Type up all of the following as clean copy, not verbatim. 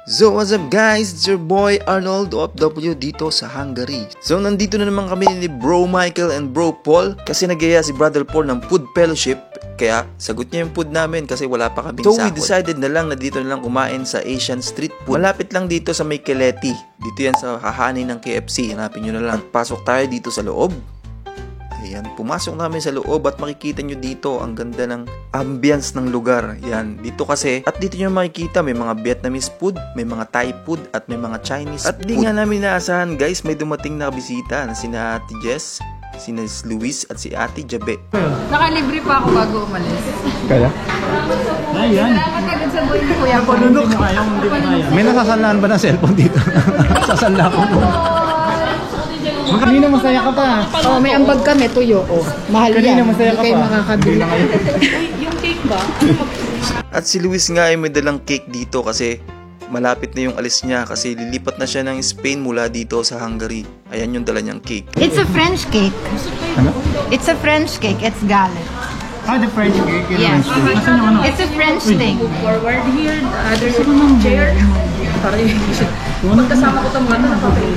So what's up guys, it's your boy Arnold OFW dito sa Hungary. So nandito na naman kami ni Bro Michael and Bro Paul kasi nagaya si Brother Paul ng food fellowship. Kaya sagot niya yung food namin kasi wala pa kami sahod. So we decided na lang na dito na lang kumain sa Asian street food. Malapit lang dito sa may Keleti. Dito yan sa hahanin ng KFC. Hanapin nyo na lang. At pasok tayo dito sa loob. Ayan, pumasok namin sa loob at makikita nyo dito ang ganda ng ambience ng lugar. Yan, dito kasi, at dito nyo makikita may mga Vietnamese food, may mga Thai food, at may mga Chinese food. At di nga namin naasahan guys, may dumating na bisita na sina Ate Jess, sina Luis, at si Ate Jabe. Nakalibre pa ako bago umalis. Kaya? Ayan. Salamat agad sa boy ni Kuya Polunok. May nasasalaan ba ng cellphone dito? Sasala ko mo. Kanina masaya ka pa. Oh, may ambag kami, tuyo. Oh, mahal Kanina yan. Masaya ka kayo pa. makakabili. Uy, yung cake ba? At si Luis nga ay may dalang cake dito kasi malapit na yung alis niya kasi lilipat na siya ng Spain mula dito sa Hungary. Ayan yung dala niyang cake. It's a French cake. Ano? It's a French cake. It's galette. Ah, the French cake. Yes. It's a French thing. Forward here, the other chair. Pagkasama ko itong mga nakapagay.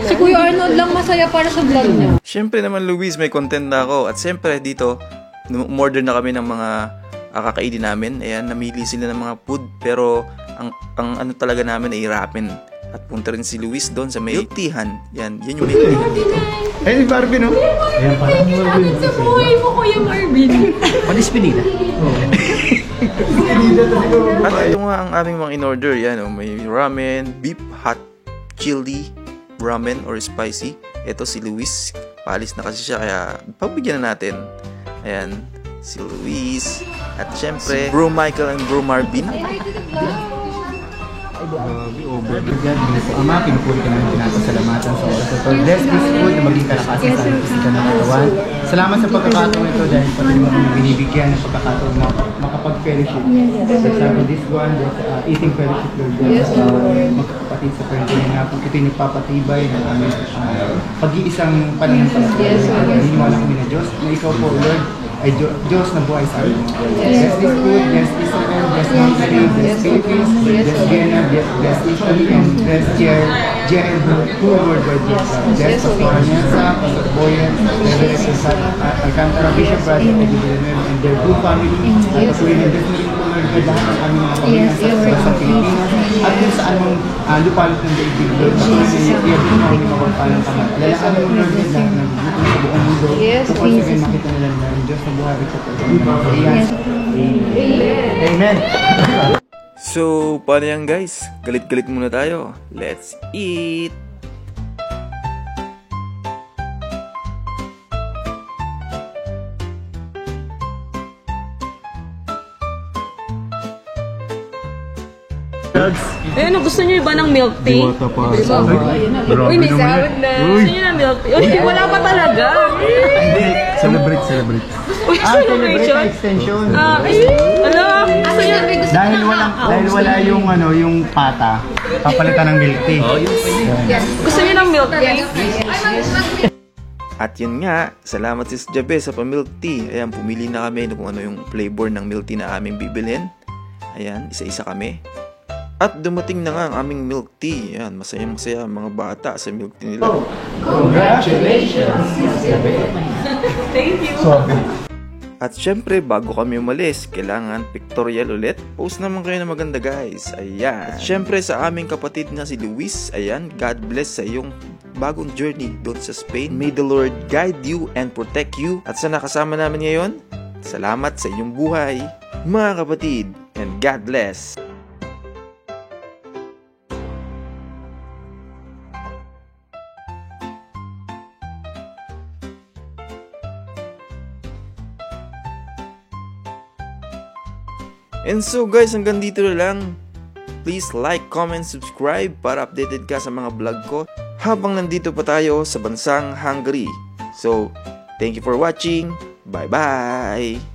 Si Kuya Arnold lang masaya para sa vlog niya. Siyempre naman Luis, may content na ako. At siyempre dito, umorder na kami ng mga kakainin namin. Ayan, namili sila ng mga food. Pero ang ano talaga namin ay ramen. At punta rin si Luis doon sa may milk teahan. Yan yung milk tea. Ay, si Barbie, no? Ayan, parang Marvin. Sa buhay mo, Kuya Marvin. Panispinida. At ito nga ang aming mga in-order. Yan, may ramen, beef hot chili ramen or spicy. Ito si Luis. Paalis na kasi siya kaya pagbigyan na natin. Ayan, si Luis. At syempre, Bro Michael and Bro Marvin. Ama, pinupuli ka namin pinapasalamatan sa oras ito. Bless this food na maging karakasan sa aming pisika ng katawan. Salamat sa pagkakataon ito dahil pati mo kami binibigyan ng pagkakataon na makapag-fellowship. For example, this one, eating fellowship, Lord. Magkakapatid sa Panginoon na kung ito'y nagpapatibay ng aming pag-iisang pananampalataya. Naniniwala kami na Diyos, na ikaw po, Lord, ay Diyos na buhay sa amin. Bless this food, bless Israel, bless Hungary, bless Philippines, bless Vienna, bless Italy, and bless Jerry, who worldwide bless. Bless Pastor Anessa, Pastor Boyan, Reverend Alcantara, Bishop Brother, and their whole family. At patuloy na bless mo rin po, Lord, lahat ng aming mga pamilya sa Pilipinas. At kung saan mong lupalot ng daigdig, Lord, patuloy na iyak mo ang aming mapagpalang kamay. Alalahanan mo, Lord, lahat ng buong sa buong mundo. Upang sabihin makita nila na ang Diyos na buhay rin sa Pilipinas. Amen. So, paano yan guys? Galit-galit muna tayo. Let's eat! Eh, ano, gusto niyo ba ng milk tea? Uy, may sahod na. Gusto niyo ng milk tea? Uy, wala pa talaga. Hindi. Celebrate. Uy, celebration? Extension. Ano? Gusto niyo? Dahil wala yung yung pata, papalitan ng milk tea. Gusto niyo ng milk tea? At yun nga, salamat sis Jabe sa pa-milk tea. Ayan, pumili na kami kung ano yung flavor ng milk tea na aming bibilhin. Ayan, isa-isa kami. At dumating na nga ang aming milk tea. Ayan, masaya-masaya ang mga bata sa milk tea nila. Congratulations! Thank you. At syempre, bago kami umalis, kailangan pictorial ulit. Post naman kayo na maganda guys. Ayan. At syempre sa aming kapatid na si Luis, ayan, God bless sa iyong bagong journey doon sa Spain. May the Lord guide you and protect you. At sa nakasama namin ngayon, salamat sa iyong buhay, mga kapatid. And God bless. And so guys, hanggang dito na lang. Please like, comment, subscribe para updated ka sa mga vlog ko habang nandito pa tayo sa bansang Hungary. So, thank you for watching. Bye-bye!